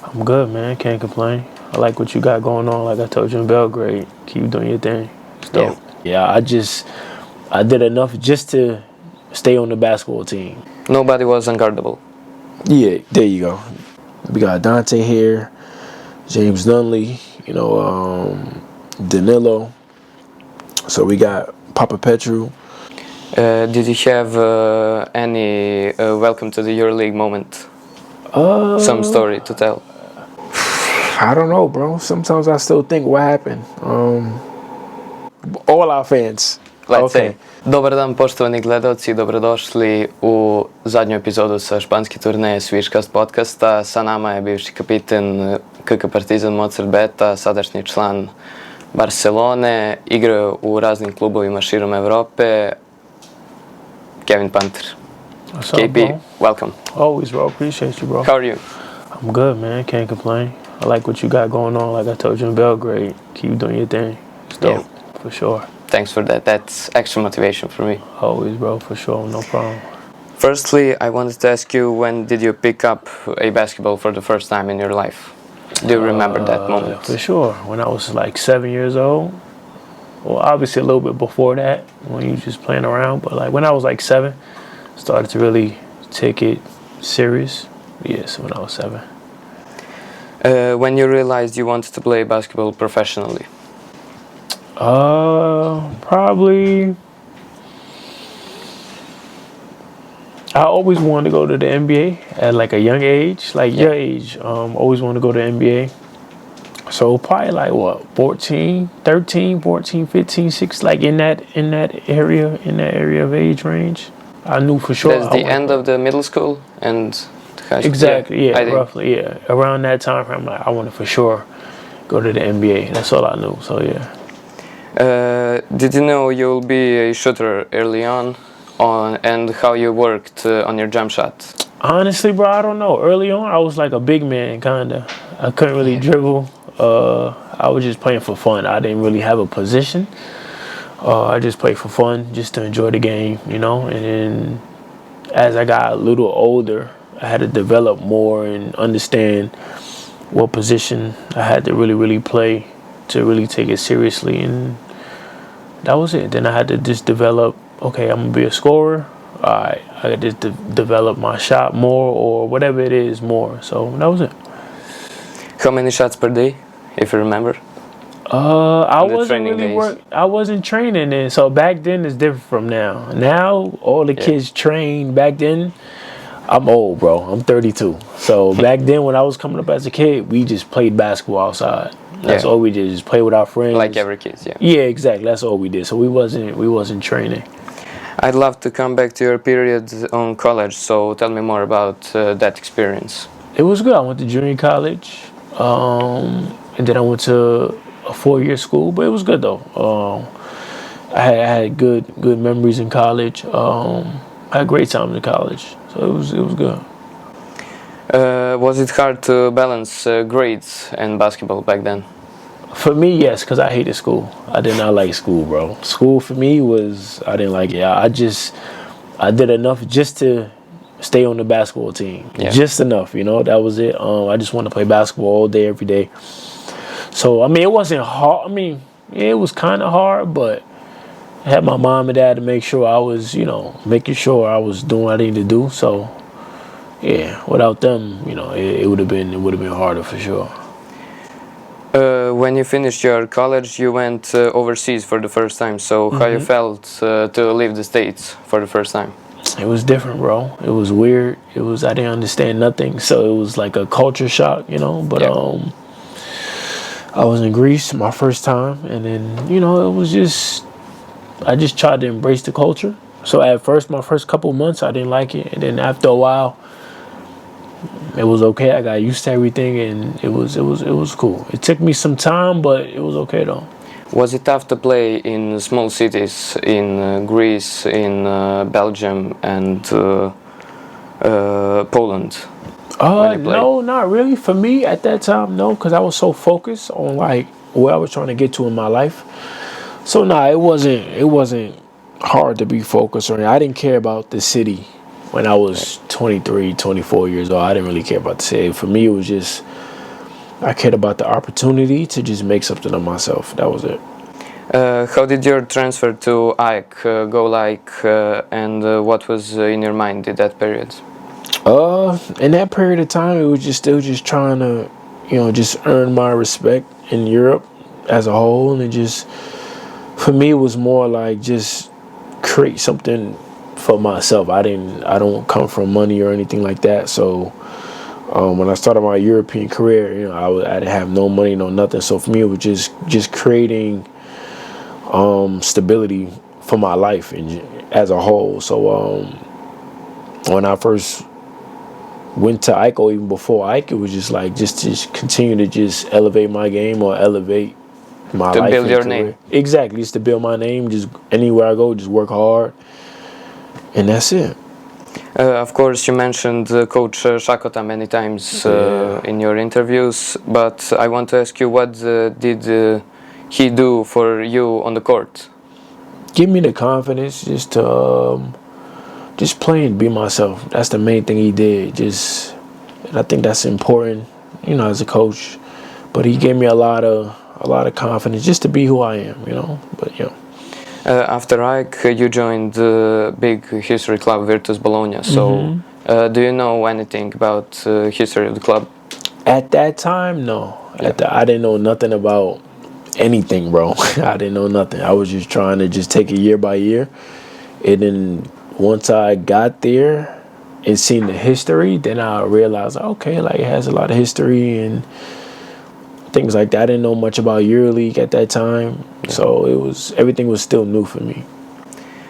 I'm good, man. Can't complain. I like what you got going on. Like I told you in Belgrade, keep doing your thing. It's dope. Yeah, I did enough just to stay on the basketball team. Nobody was unguardable. Yeah, there you go. We got Dante here, James Nunley, Danilo. So we got Papa Petru. Did you have any welcome to the EuroLeague moment? Some story to tell? I don't know, bro. Sometimes I still think what happened. All our fans. Let's say. Dobar dan, poštovani gledaoci, dobrodošli u zadnju epizodu sa španske turneje SWISHCAST Podcasta. Sa nama je bivši kapitan KK Partizan Mozart Beta, sadašnji član Barcelone, igrao u raznim klubovima širom Evrope, Kevin Punter. What's up, KP, bro? welcome. Always, bro. Appreciate you, bro. How are you? I'm good, man. Can't complain. I like what you got going on. Like I told you in Belgrade, keep doing your thing. It's dope, for sure. Thanks for that. That's extra motivation for me. Always, bro. For sure. No problem. Firstly, I wanted to ask you, when did you pick up a basketball for the first time in your life? Do you remember that moment? For sure. When I was like 7 years old. Well, obviously a little bit before that, when you just playing around. But like when I was like 7, started to really take it serious. Yes, when I was 7. When you realized you wanted to play basketball professionally? Probably. I always wanted to go to the NBA at like a young age, your age. Always wanted to go to the NBA. So probably like what, 13, 14, 15, 16, like in that area of age range. I knew for sure. That's the end of the middle school and high school. Exactly, yeah, roughly, yeah. Around that time frame, like, I wanted for sure go to the NBA. That's all I knew. So yeah. Did you know you'll be a shooter early on and how you worked on your jump shot? Honestly, bro, I don't know. Early on, I was like a big man, kinda. I couldn't really dribble. I was just playing for fun. I didn't really have a position. I just played for fun, just to enjoy the game, And then as I got a little older, I had to develop more and understand what position I had to really, really play to really take it seriously. And that was it. Then I had to just develop, okay, I'm going to be a scorer. All right, I got to develop my shot more or whatever it is more. So that was it. How many shots per day, if you remember? I wasn't training then. So back then it's different from now. Now all the kids train. Back then, I'm old, bro. I'm 32. So back then when I was coming up as a kid, we just played basketball outside. That's all we did, just play with our friends. Like every kid, Yeah, exactly. That's all we did. So we wasn't training. I'd love to come back to your period on college. So tell me more about that experience. It was good. I went to junior college, and then I went to a 4-year school. But it was good though. I had good memories in college. I had great times in college. So it was good. Was it hard to balance grades and basketball back then? For me, yes, because I hated school. I did not like school, bro. School for me I didn't like it. I did enough just to stay on the basketball team. Yeah. Just enough, that was it. I just wanted to play basketball all day, every day. So, it wasn't hard. It was kind of hard, but I had my mom and dad to make sure I was, making sure I was doing what I needed to do. So, yeah, without them, it would have been harder for sure. When you finished your college, you went overseas for the first time. So how you felt to leave the States for the first time? It was different, bro. It was weird. I didn't understand nothing. So it was like a culture shock, But I was in Greece my first time, and then it was I just tried to embrace the culture. So at first, my first couple months, I didn't like it, and then after a while, it was okay. I got used to everything, and it was cool. It took me some time, but it was okay though. Was it tough to play in small cities in Greece, in Belgium, and Poland? No, not really. For me at that time, no, because I was so focused on like where I was trying to get to in my life. So it wasn't hard to be focused on. I didn't care about the city when I was 23, 24 years old. I didn't really care about the city. For me, it was just I cared about the opportunity to just make something of myself. That was it. How did your transfer to AEK go like, and what was in your mind in that period? In that period of time, it was still trying to, just earn my respect in Europe as a whole, and for me, it was more like just create something for myself. I don't come from money or anything like that, so when I started my European career, I didn't have no money, no nothing. So for me, it was just creating stability for my life and as a whole. So when I first went to AEK, or even before AEK, it was just to continue to just elevate my game or elevate my life. To build your name. Exactly, just to build my name. Just anywhere I go, just work hard, and that's it. Of course, you mentioned Coach Šakota many times in your interviews, but I want to ask you, what did he do for you on the court? Give me the confidence just to just play and be myself. That's the main thing he did. And I think that's important, as a coach. But he gave me a lot of confidence just to be who I am, But yeah. After AEK, you joined the big history club Virtus Bologna. So, do you know anything about history of the club? At that time, no. I didn't know nothing about anything, bro. I didn't know nothing. I was just trying to just take it year by year. And then once I got there and seen the history, then I realized, okay, like it has a lot of history and things like that. I didn't know much about EuroLeague at that time, so everything was still new for me.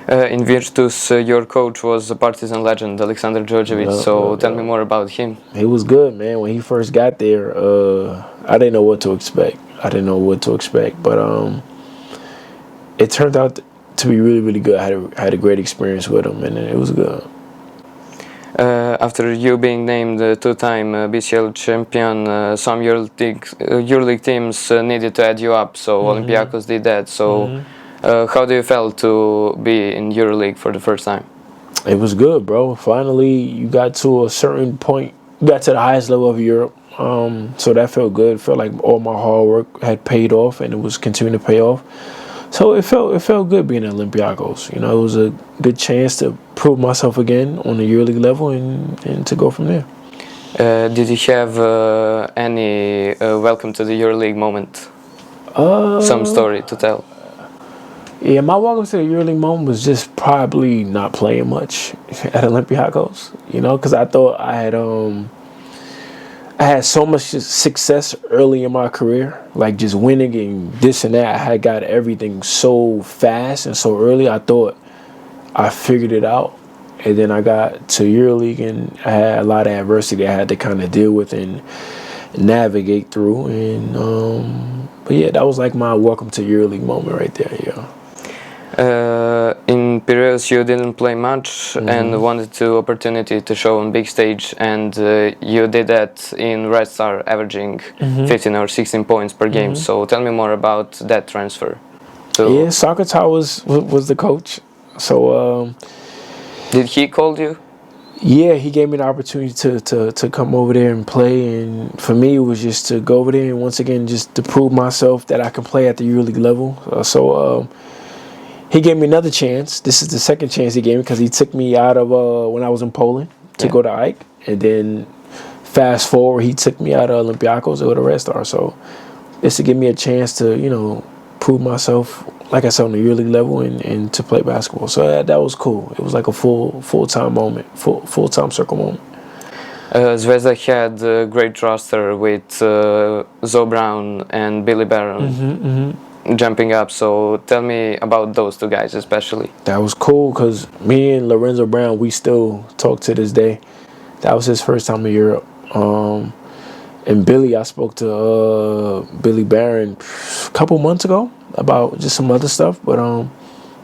In Virtus, your coach was a Partizan legend, Aleksandar Đorđević. Tell me more about him. He was good, man. When he first got there, I didn't know what to expect. But it turned out to be really, really good. I had a great experience with him, and it was good. After you being named two-time BCL champion, some EuroLeague teams needed to add you up, so Olympiacos did that. So how do you feel to be in EuroLeague for the first time? It was good, bro. Finally, you got to a certain point, you got to the highest level of Europe. So that felt good. It felt like all my hard work had paid off, and it was continuing to pay off. So it felt good being at Olympiacos. It was a good chance to prove myself again on the EuroLeague level and to go from there. Did you have any welcome to the EuroLeague moment? Some story to tell? Yeah, my welcome to the EuroLeague moment was just probably not playing much at Olympiacos. Because I thought I had so much success early in my career, like just winning and this and that. I had got everything so fast and so early. I thought I figured it out. And then I got to EuroLeague and I had a lot of adversity I had to kind of deal with and navigate through. And but yeah, that was like my welcome to EuroLeague moment right there, yeah. In Piraeus you didn't play much and wanted the opportunity to show on big stage, and you did that in Red Star, averaging 15 or 16 points per game. So tell me more about that transfer. Yeah, Sakata was the coach. So did he call you? Yeah, he gave me the opportunity to come over there and play, and for me it was just to go over there and once again just to prove myself that I can play at the EuroLeague level. He gave me another chance. This is the second chance he gave me because he took me out of when I was in Poland to go to AEK. And then fast forward, he took me out of Olympiacos to go to Red Star. So it's to give me a chance to, prove myself, like I said, on the EuroLeague level and to play basketball. So that was cool. It was like a full-time moment, full-time circle moment. Zvezda had a great roster with Zoe Brown and Billy Barron. Jumping up, so tell me about those two guys especially. That was cool because me and Lorenzo Brown, we still talk to this day. That was his first time in Europe. And Billy, I spoke to Billy Barron a couple months ago about just some other stuff, but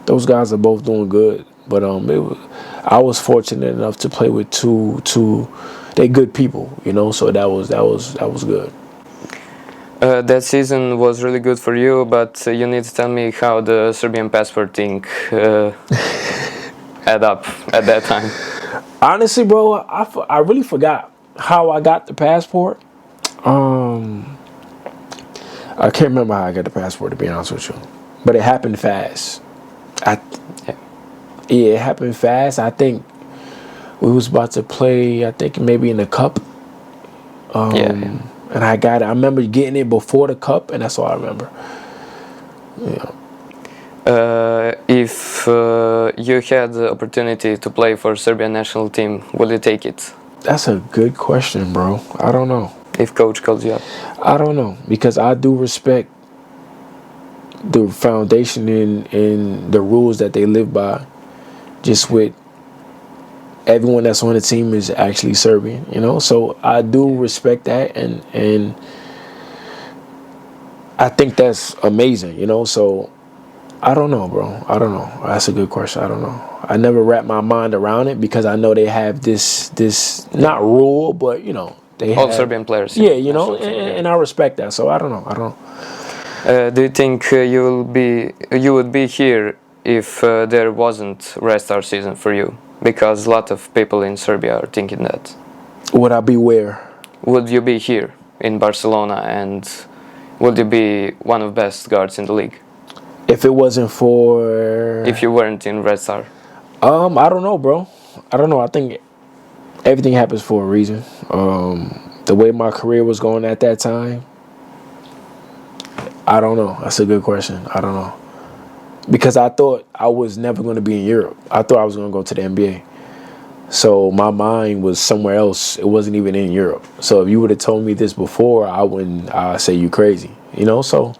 those guys are both doing good. But I was fortunate enough to play with two they good people, so that was good. That season was really good for you, but you need to tell me how the Serbian passport thing add up at that time. Honestly, bro, I really forgot how I got the passport. I can't remember how I got the passport, to be honest with you, but it happened fast. It happened fast. I think we was about to play, I think maybe in the cup. And I got it. I remember getting it before the cup, and that's all I remember. Yeah. If you had the opportunity to play for Serbian national team, would you take it? That's a good question, bro. I don't know. If coach calls you up? I don't know, because I do respect the foundation in the rules that they live by. Just with everyone that's on the team is actually Serbian, you know? So I do respect that, and I think that's amazing, you know? So I don't know, bro. I don't know. That's a good question. I don't know. I never wrap my mind around it, because I know they have this not rule, but, you know, they have... All Serbian players. Yeah, you know, and I respect that. So I don't know. Do you think you would be here if there wasn't restart season for you? Because a lot of people in Serbia are thinking that. Would I be where? Would you be here in Barcelona, and would you be one of the best guards in the league? If it wasn't for... If you weren't in Red Star? I don't know, bro. I don't know. I think everything happens for a reason. The way my career was going at that time, I don't know. That's a good question. I don't know. Because I thought I was never going to be in Europe. I thought I was going to go to the NBA. So my mind was somewhere else. It wasn't even in Europe. So if you would have told me this before, I'd say you crazy. You know, so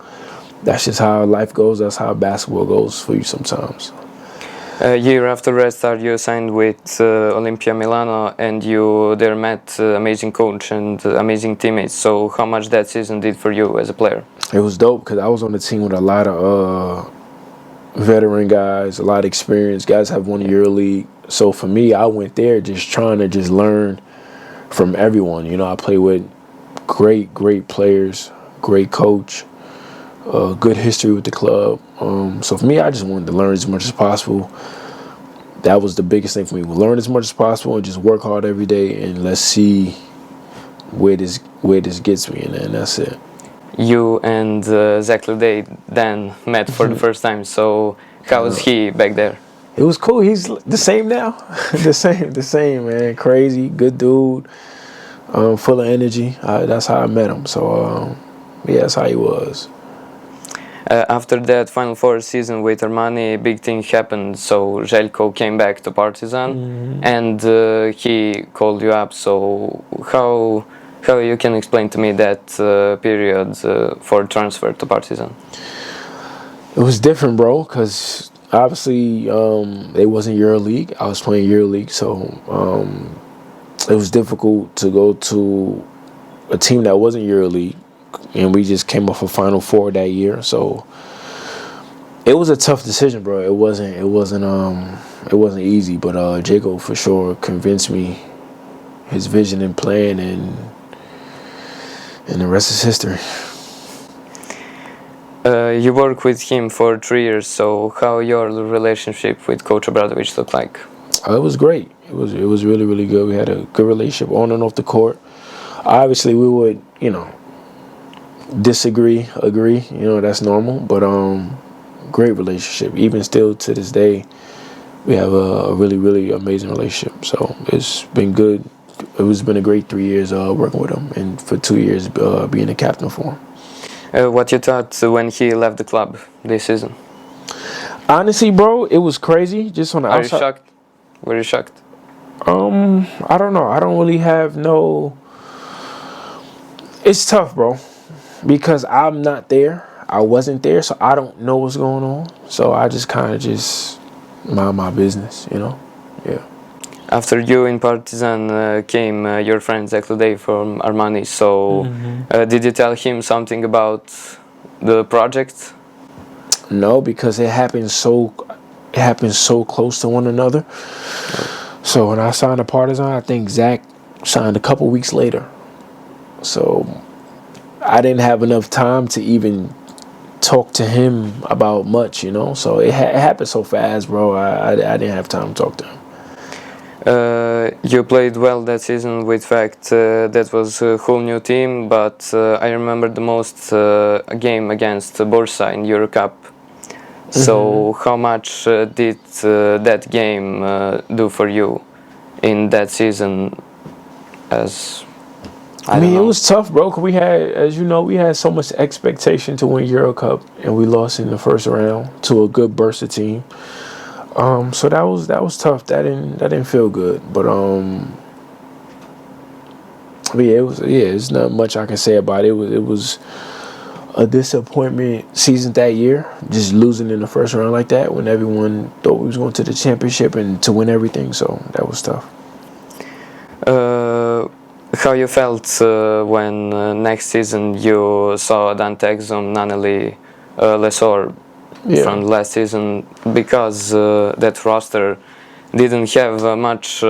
that's just how life goes. That's how basketball goes for you sometimes. A year after Red Star, you signed with Olimpia Milano, and you there met amazing coach and amazing teammates. So how much that season did for you as a player? It was dope, because I was on the team with a lot of veteran guys, a lot of experience. Guys have won EuroLeague. So for me, I went there just trying to just learn from everyone. You know, I played with great players, great coach, good history with the club. So for me, I just wanted to learn as much as possible. That was the biggest thing for me. Learn as much as possible and just work hard every day, and let's see where this gets me, and then that's it. You and Zach Leday then met for the first time. So how was he back there? It was cool. He's the same now. the same, man. Crazy, good dude, full of energy. That's how I met him. So, yeah, that's how he was. After that Final Four season with Armani, big thing happened. So Željko came back to Partizan, and he called you up. So how you can explain to me that period for transfer to Partizan? It was different, bro, because obviously it wasn't EuroLeague. I was playing EuroLeague, so it was difficult to go to a team that wasn't EuroLeague, and we just came off a Final Four that year. So it was a tough decision, bro. It wasn't easy, but Jacob for sure convinced me, his vision and plan, and the rest is history. You worked with him for 3 years, so how your relationship with Coach Obradović looked like? It was great. It was really good. We had a good relationship on and off the court. Obviously, we would, disagree, agree. That's normal. But great relationship. Even still to this day, we have a really amazing relationship. So it's been good. It's been a great 3 years working with him, and for 2 years being a captain for him. What you thought when he left the club this season? Honestly, bro, it was crazy. Just on the outside. Are you shocked? Were you shocked? I don't know. I don't really have no... It's tough, bro, because I'm not there. I wasn't there, so I don't know what's going on. So I just kind of mind my business, Yeah. After you in Partizan came your friend Zach Leday from Armani, so did you tell him something about the project? No, because it happened so close to one another. So when I signed to Partizan, I think Zach signed a couple weeks later. So I didn't have enough time to even talk to him about much, So it happened so fast, bro. I didn't have time to talk to him. You played well that season. With fact, that was a whole new team. But I remember the most a game against Bursa in Euro Cup. So how much did that game do for you in that season? I mean, it was tough, bro. 'Cause we had, as you know, we had so much expectation to win Euro Cup, and we lost in the first round to a good Bursa team. So that was tough. That didn't feel good. But it's not much I can say about it. It was a disappointment season that year, just losing in the first round like that when everyone thought we was going to the championship and to win everything. So that was tough. How you felt when next season you saw Dante Exum, Naneli, Lesor from last season, because that roster didn't have much,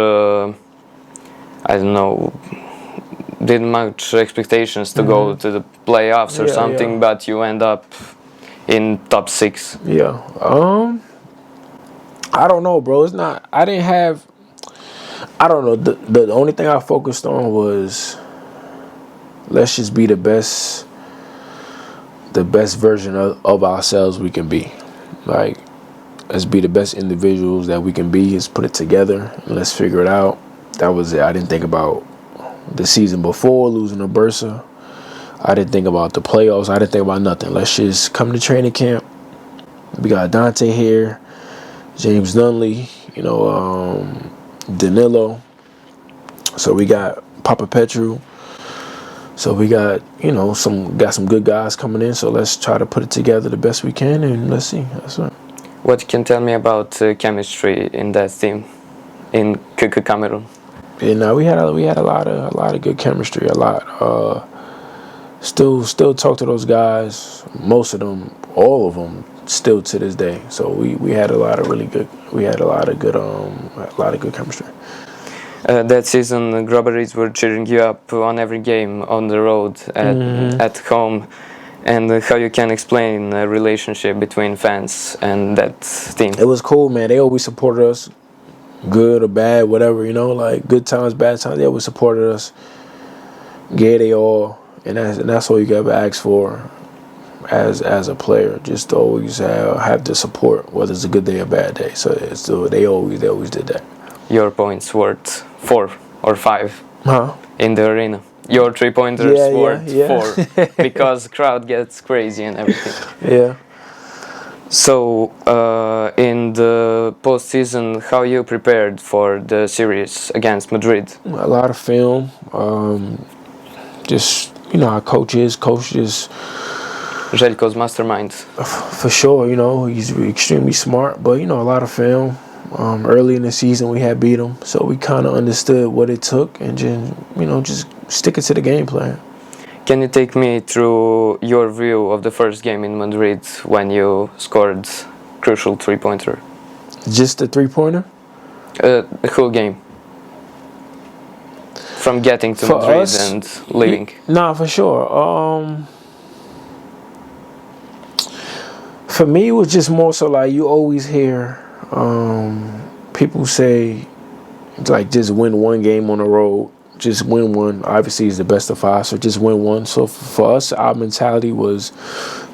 didn't much expectations to go to the playoffs or something, but you end up in top 6. Yeah. I don't know, bro. It's not. I don't know. The only thing I focused on was let's just be the best version of ourselves we can be. Like, let's be the best individuals that we can be. Let's put it together and let's figure it out. That was it. I didn't think about the season before losing to Bursa. I didn't think about the playoffs. I didn't think about nothing. Let's just come to training camp. We got Dante here, James Nunley, Danilo. So we got Papa Petru. So we got, some good guys coming in. So let's try to put it together the best we can, and let's see. That's right. What you can tell me about chemistry in that team in Cameroon? Yeah, no, we had a lot of good chemistry. A lot. Still talk to those guys. Most of them, all of them, still to this day. So we had a lot of good chemistry. That season, Grobberies were cheering you up on every game, on the road, at home. And how you can explain a relationship between fans and that team? It was cool, man. They always supported us, good or bad, whatever, like good times, bad times. They always supported us. Gave they all, and that's all you got to ask for as a player. Just to always have the support, whether it's a good day or bad day. So they always did that. Your points worth 4 or 5 in the arena. Your 3-pointers worth 4 because crowd gets crazy and everything. Yeah. So in the postseason, how you prepared for the series against Madrid? A lot of film. Just our coaches. Željko's mastermind. For sure, he's extremely smart, but a lot of film. Early in the season, we had beat them, so we kind of understood what it took, and just sticking to the game plan. Can you take me through your view of the first game in Madrid when you scored crucial 3-pointer? Just the 3-pointer? The whole game. From getting to Madrid and leaving. Nah, for sure. For me, it was just more so like you always hear people say, like, just win one game on the road. Just win one. Obviously, it's the best of 5, so just win one. So for us, our mentality was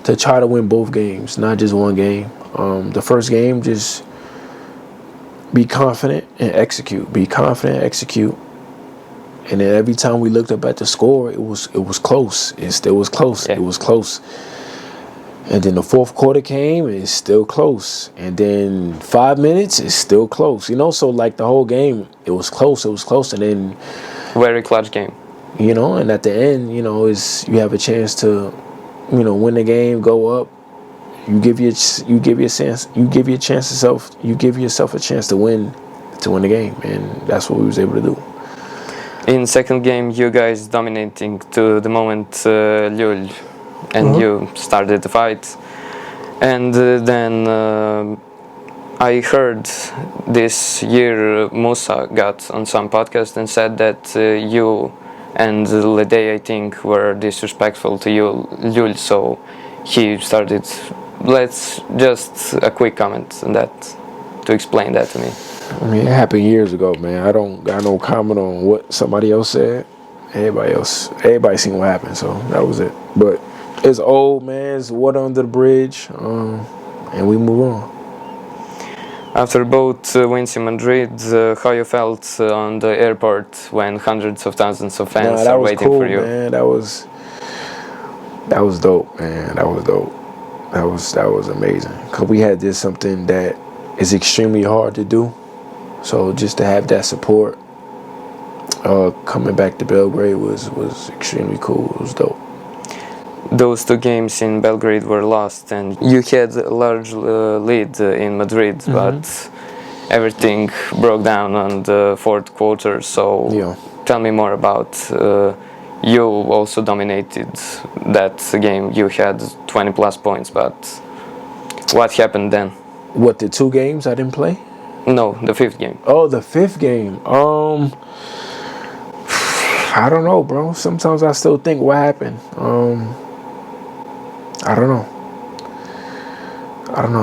to try to win both games, not just one game. The first game, just be confident and execute. Be confident and execute. And then every time we looked up at the score, it was close. It still was close. Yeah. It was close. And then the fourth quarter came, and it's still close. And then 5 minutes, it's still close. So like the whole game, it was close. And then very clutch game. And at the end, is you have a chance to, win the game, go up. You give yourself a chance to win the game, and that's what we was able to do. In second game, you guys dominating to the moment Llull, and you started the fight. And then I heard this year Musa got on some podcast and said that you and Ledey, I think, were disrespectful to you, Llull, so he started. Let's just a quick comment on that to explain that to me. I mean, it happened years ago, man. I don't got no comment on what somebody else said. Everybody seen what happened, so that was it. But it's old, man. It's water under the bridge, and we move on. After both wins in Madrid, how you felt on the airport when hundreds of thousands of fans are waiting cool, for you? Man. That was dope, man. That was dope. That was amazing. Cause we had this something that is extremely hard to do. So just to have that support, coming back to Belgrade was extremely cool. It was dope. Those 2 games in Belgrade were lost, and you had a large lead in Madrid, but everything broke down on the 4th quarter. So tell me more about. You also dominated that game. You had 20 plus points, but what happened then? What, the 2 games I didn't play? No, the 5th game. Oh, the 5th game. I don't know, bro. Sometimes I still think what happened. I don't know.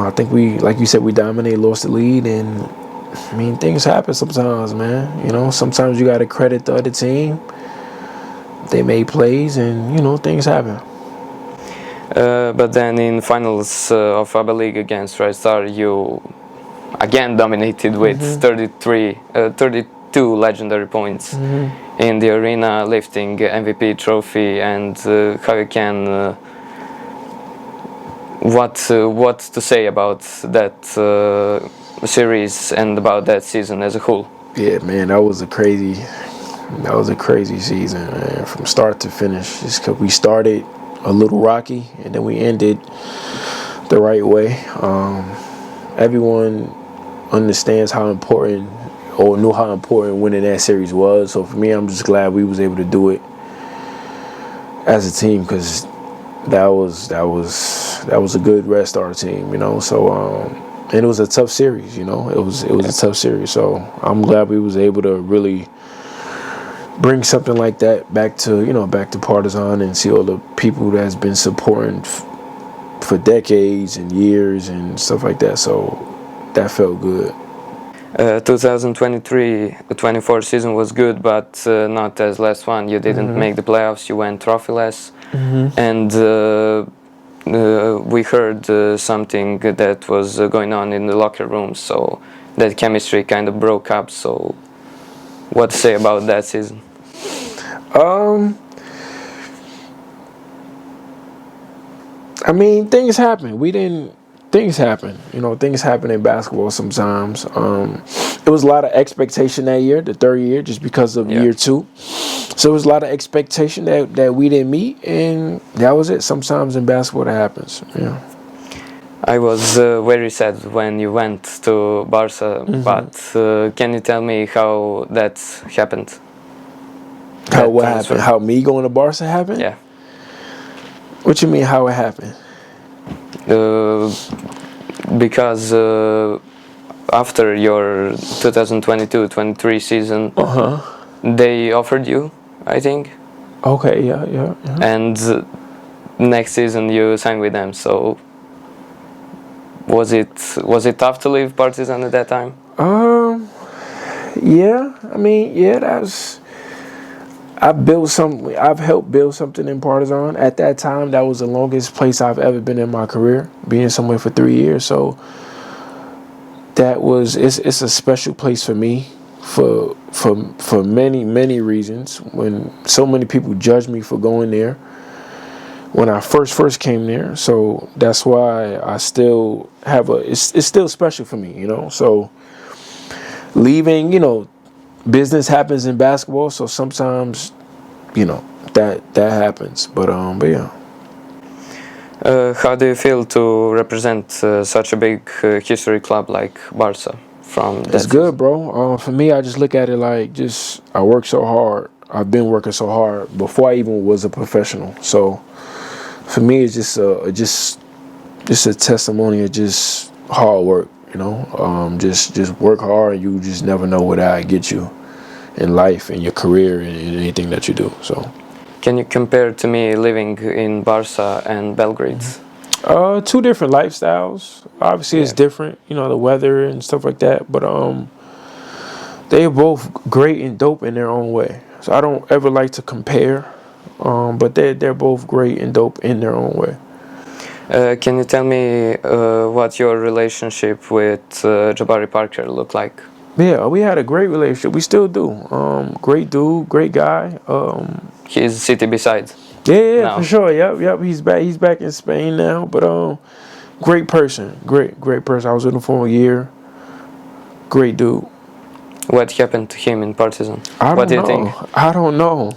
I think we, like you said, we dominated, lost the lead, and I mean, things happen sometimes, man. You know, sometimes you got to credit the other team. They made plays, and you know, things happen. But then in finals of ABA League against Red Star, you again dominated with 32 legendary points in the arena, lifting MVP trophy, and how you can. What to say about that series and about that season as a whole? Yeah, man, that was a crazy season, man, from start to finish. Just 'cause we started a little rocky and then we ended the right way. Everyone understands how important, or knew how important winning that series was. So for me, I'm just glad we was able to do it as a team, because that was a good Red Star team, you know. So and it was a tough series, you know. It was a tough series. So I'm glad we was able to really bring something like that back to Partizan, and see all the people that's been supporting for decades and years and stuff like that. So that felt good. 2023-24 season was good, but not as last one. You didn't make the playoffs. You went trophyless, and we heard something that was going on in the locker room. So that chemistry kind of broke up. So what to say about that season? I mean, things happen. Things happen. You know, things happen in basketball sometimes. It was a lot of expectation that year, the 3rd year, just because of year 2. So it was a lot of expectation that we didn't meet, and that was it. Sometimes in basketball that happens. Yeah. I was very sad when you went to Barca, but can you tell me how that happened? What happened? How me going to Barca happened? Yeah. What you mean, how it happened? Because after your 2022-23 season, they offered you, I think. Okay, yeah. And next season you signed with them. So was it tough to leave Partizan at that time? Yeah. I mean, yeah, I've helped build something in Partizan. At that time, that was the longest place I've ever been in my career, being somewhere for 3 years. So it's a special place for me for many reasons. When so many people judge me for going there when I first came there, so that's why I still have it's still special for me, you know. So leaving, you know, business happens in basketball, so sometimes, you know, that happens. But yeah. How do you feel to represent such a big history club like Barca? It's good, bro. For me, I just look at it like I work so hard. I've been working so hard before I even was a professional. So for me, it's just a testimony of just hard work. You know, just work hard, and you just never know what that get you in life, in your career, and in anything that you do. So, can you compare to me living in Barca and Belgrade? Two different lifestyles. Obviously, it's different. You know, the weather and stuff like that. But They're both great and dope in their own way. So I don't ever like to compare, but they're both great and dope in their own way. Can you tell me what your relationship with Jabari Parker looked like? Yeah, we had a great relationship. We still do. Great dude, great guy. He's city beside. Yeah, now. for sure. Yep. He's back. He's back in Spain now. But great person. Great person. I was with him for a year. Great dude. What happened to him in Partizan? What do you think? I don't know.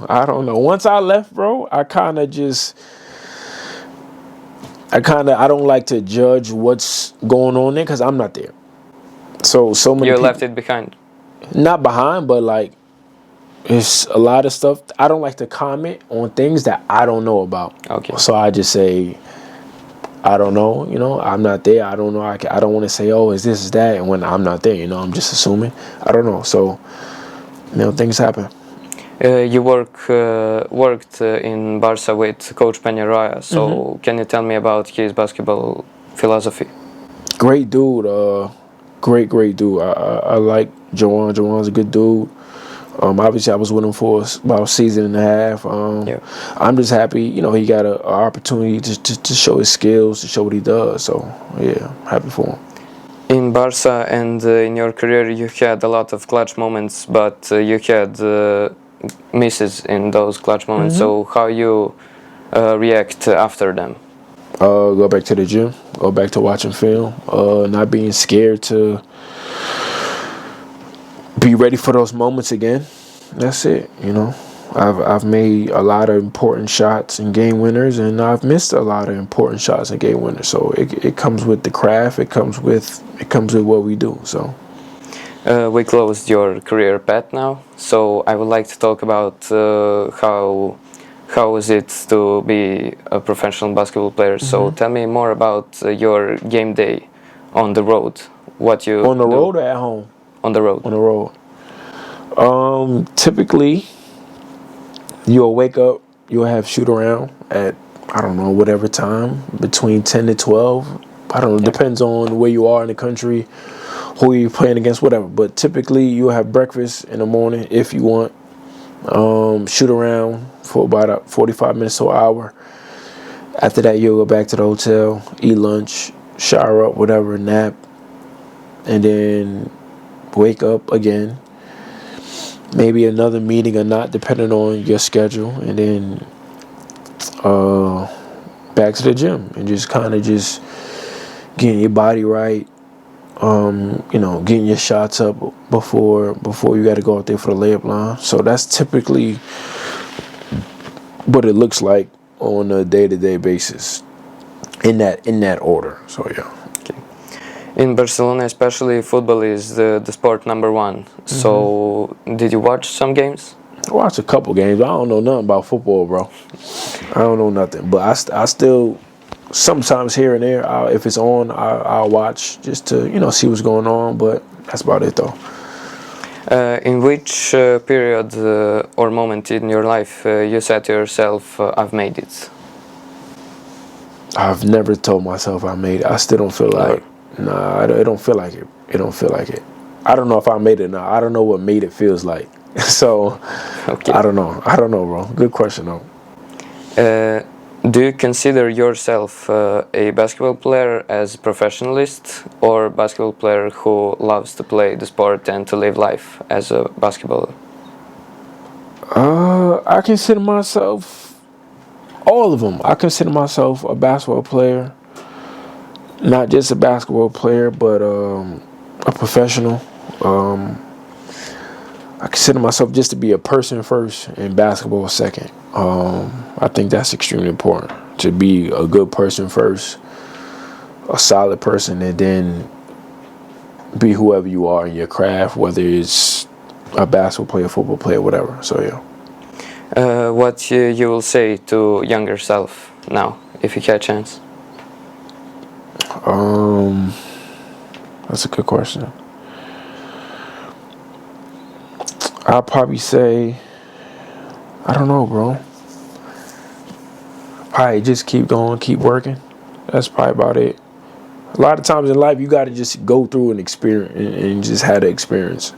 Once I left, bro, I don't like to judge what's going on there because I'm not there. So many You people, left it behind. not behind, but like it's a lot of stuff. I don't like to comment on things that I don't know about. Okay. So I just say, I don't know. I'm not there. I don't know. I don't want to say, oh, is this, is that, and when I'm not there. I'm just assuming. I don't know. So things happen. You worked in Barca with Coach Peñarroya. So can you tell me about his basketball philosophy? Great dude. Great dude. I like Joanne. Joanne's a good dude. Obviously, I was with him for about a season and a half. I'm just happy, he got an opportunity to show his skills, to show what he does. So, yeah, happy for him. In Barca and in your career, you had a lot of clutch moments, but you had misses in those clutch moments. So how you react after them? Go back to the gym, go back to watching film, not being scared to be ready for those moments again. That's it. I've made a lot of important shots and game winners, and I've missed a lot of important shots and game winners. So it comes with the craft. It comes with what we do. So we closed your career path now. So I would like to talk about how is it to be a professional basketball player. So tell me more about your game day on the road. What you on the do. road or at home? On the road. On the road. Typically, you'll wake up, you'll have shoot around at, I don't know, whatever time, between 10 to 12. I don't know, depends on where you are in the country, who you're playing against, whatever. But typically, you'll have breakfast in the morning if you want. Shoot around for about 45 minutes to an hour. After that, you'll go back to the hotel, eat lunch, shower up, whatever, nap, and then wake up again. Maybe another meeting or not, depending on your schedule, and then back to the gym and just getting your body right. Getting your shots up before you got to go out there for the layup line. So that's typically what it looks like on a day-to-day basis in that order. So yeah. Okay. In Barcelona, especially, football is the sport number one. So did you watch some games? I watched a couple games. I don't know nothing about football, bro. I don't know nothing, but I still. Sometimes here and there, if it's on, I'll watch just to see what's going on. But that's about it, though. In which period or moment in your life you said to yourself, "I've made it"? I've never told myself I made it. I still don't feel like. Nah, it don't feel like it. It don't feel like it. I don't know if I made it now. I don't know what made it feels like. So, okay. I don't know. Bro. Good question, though. Do you consider yourself a basketball player as a professionalist, or a basketball player who loves to play the sport and to live life as a basketballer? I consider myself all of them. I consider myself a basketball player, not just a basketball player, but a professional. I consider myself just to be a person first and basketball second. I think that's extremely important, to be a good person first, a solid person, and then be whoever you are in your craft, whether it's a basketball player, football player, whatever. So yeah. What you will say to younger self now, if you get a chance? That's a good question. I'll probably say, I don't know, bro. Probably just keep going, keep working. That's probably about it. A lot of times in life, you got to just go through an experience and just have the experience.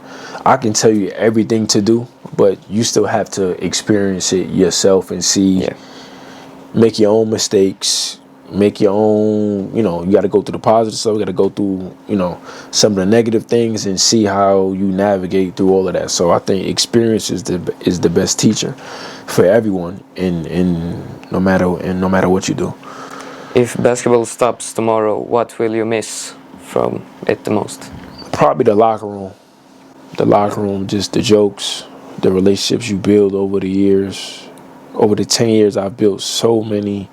I can tell you everything to do, but you still have to experience it yourself and see, make your own mistakes, make your own, you got to go through the positive stuff, you got to go through, some of the negative things and see how you navigate through all of that. So I think experience is the best teacher for everyone in no matter what you do. If basketball stops tomorrow, what will you miss from it the most? Probably the locker room. The locker room, just the jokes, the relationships you build over the years. Over the 10 years, I've built so many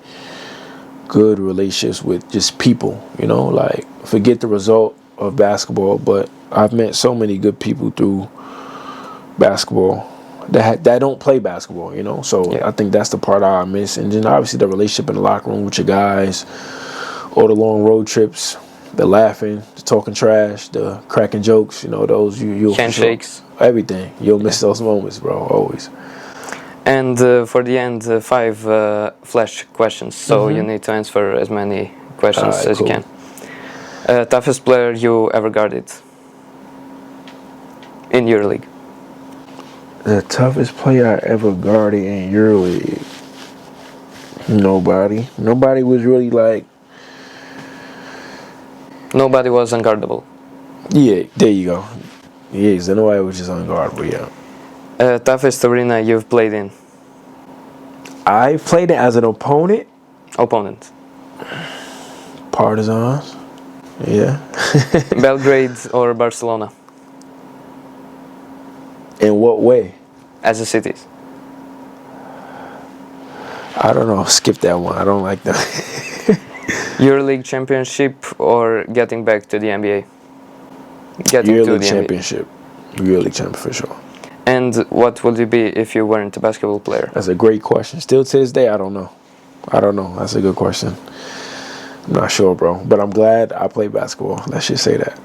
good relationships with just people, like forget the result of basketball, but I've met so many good people through basketball that don't play basketball, so I think that's the part I miss. And then obviously the relationship in the locker room with your guys, or the long road trips, the laughing, the talking trash, the cracking jokes, those you'll handshakes, everything. You'll miss those moments, bro, always. And for the end, 5 flash questions, so you need to answer as many questions as you can. Toughest player you ever guarded in your league? The toughest player I ever guarded in your league? Nobody. Nobody was really like... Nobody was unguardable. Yeah, there you go. Yeah, so nobody was just unguardable, yeah. Toughest arena you've played in? I played it as an opponent. Opponent. Partizan. Yeah. Belgrade or Barcelona? In what way? As a cities. I don't know. Skip that one. I don't like that. EuroLeague championship or getting back to the NBA? EuroLeague championship. EuroLeague champion for sure. And what would you be if you weren't a basketball player? That's a great question. Still to this day, I don't know. That's a good question. I'm not sure, bro. But I'm glad I play basketball. Let's just say that.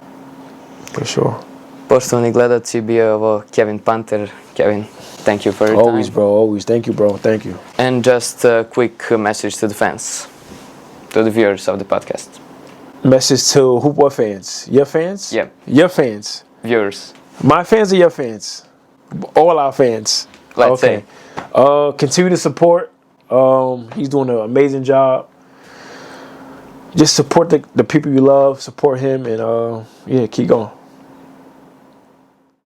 For sure. Poštovani gledaoci, bio je ovo Kevin Punter. Kevin, thank you for your time. Always, bro. Always. Thank you, bro. Thank you. And just a quick message to the fans, to the viewers of the podcast. Message to what fans? Your fans? Yeah. Your fans. Viewers. My fans or your fans? All our fans. Let's say. Continue to support. He's doing an amazing job. Just support the people you love. Support him and keep going.